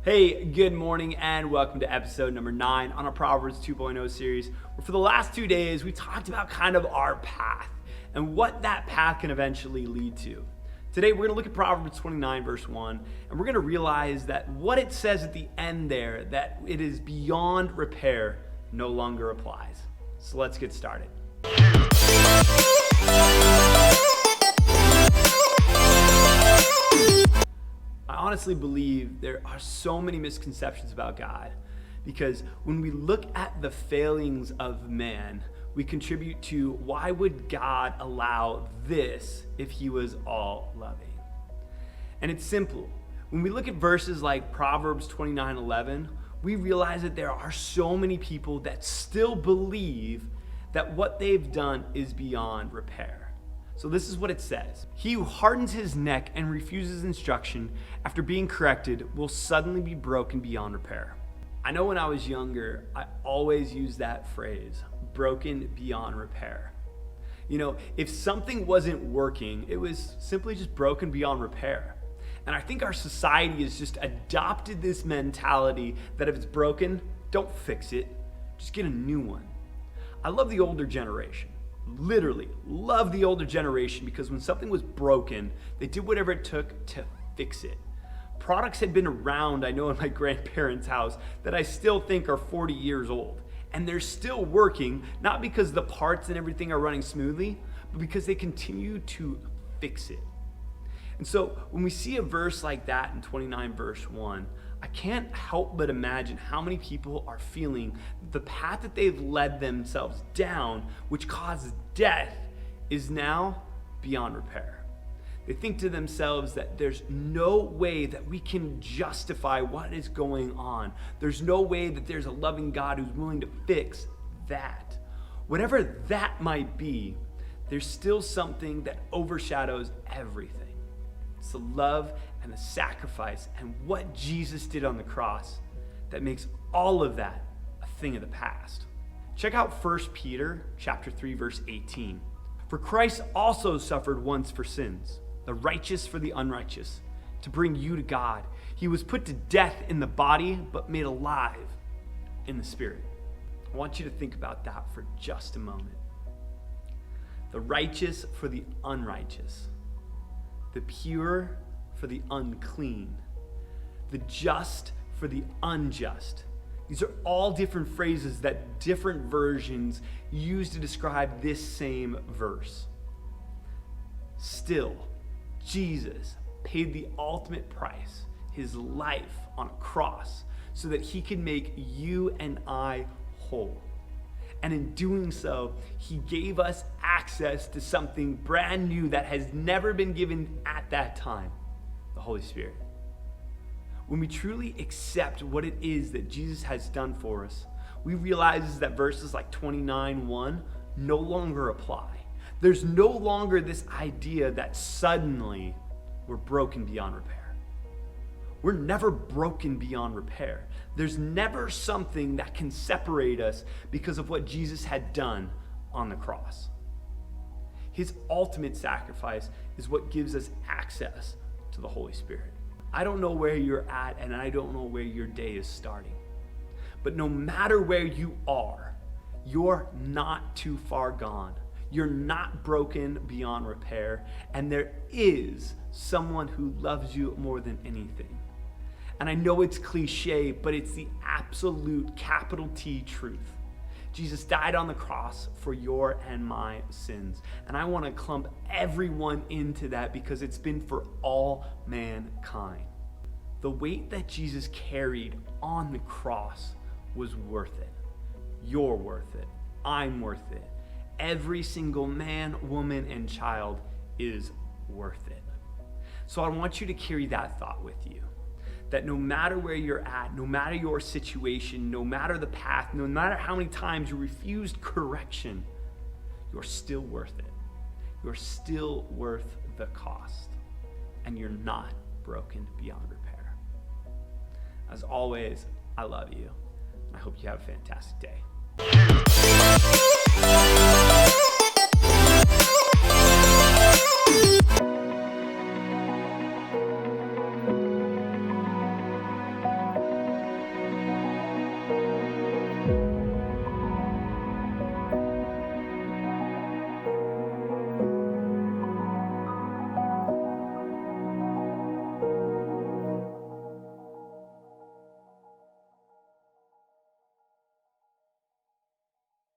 Hey, good morning and welcome to episode number 9 on our Proverbs 2.0 series, where for the last 2 days we talked about kind of our path and what that path can eventually lead to. Today we're going to look at Proverbs 29 verse 1, and we're going to realize that what it says at the end there, that it is beyond repair, no longer applies. So let's get started. I honestly believe there are so many misconceptions about God, because when we look at the failings of man, we contribute to why would God allow this if he was all loving? And it's simple. When we look at verses like Proverbs 29:11, we realize that there are so many people that still believe that what they've done is beyond repair. So this is what it says. He who hardens his neck and refuses instruction after being corrected will suddenly be broken beyond repair. I know when I was younger, I always used that phrase, broken beyond repair. You know, if something wasn't working, it was simply just broken beyond repair. And I think our society has just adopted this mentality that if it's broken, don't fix it, just get a new one. I love the older generation. Literally love the older generation, because when something was broken, they did whatever it took to fix it. Products had been around, I know in my grandparents' house, that I still think are 40 years old. And they're still working, not because the parts and everything are running smoothly, but because they continue to fix it. And so when we see a verse like that in 29 verse 1, I can't help but imagine how many people are feeling the path that they've led themselves down, which causes death, is now beyond repair. They think to themselves that there's no way that we can justify what is going on. There's no way that there's a loving God who's willing to fix that. Whatever that might be, there's still something that overshadows everything. It's the love and the sacrifice and what Jesus did on the cross that makes all of that a thing of the past. Check out 1 Peter chapter 3 verse 18. For Christ also suffered once for sins, the righteous for the unrighteous, to bring you to God. He was put to death in the body, but made alive in the spirit. I want you to think about that for just a moment. The righteous for the unrighteous, the pure for the unclean, the just for the unjust. These are all different phrases that different versions use to describe this same verse. Still, Jesus paid the ultimate price, his life on a cross, so that he could make you and I whole. And in doing so, he gave us access to something brand new that has never been given at that time, the Holy Spirit. When we truly accept what it is that Jesus has done for us, we realize that verses like 29:1 no longer apply. There's no longer this idea that suddenly we're broken beyond repair. We're never broken beyond repair. There's never something that can separate us because of what Jesus had done on the cross. His ultimate sacrifice is what gives us access to the Holy Spirit. I don't know where you're at, and I don't know where your day is starting. But no matter where you are, you're not too far gone. You're not broken beyond repair, and there is someone who loves you more than anything. And I know it's cliche, but it's the absolute capital T truth. Jesus died on the cross for your and my sins. And I want to clump everyone into that because it's been for all mankind. The weight that Jesus carried on the cross was worth it. You're worth it. I'm worth it. Every single man, woman, and child is worth it. So I want you to carry that thought with you. That no matter where you're at, no matter your situation, no matter the path, no matter how many times you refused correction, you're still worth it. You're still worth the cost. And you're not broken beyond repair. As always, I love you. I hope you have a fantastic day.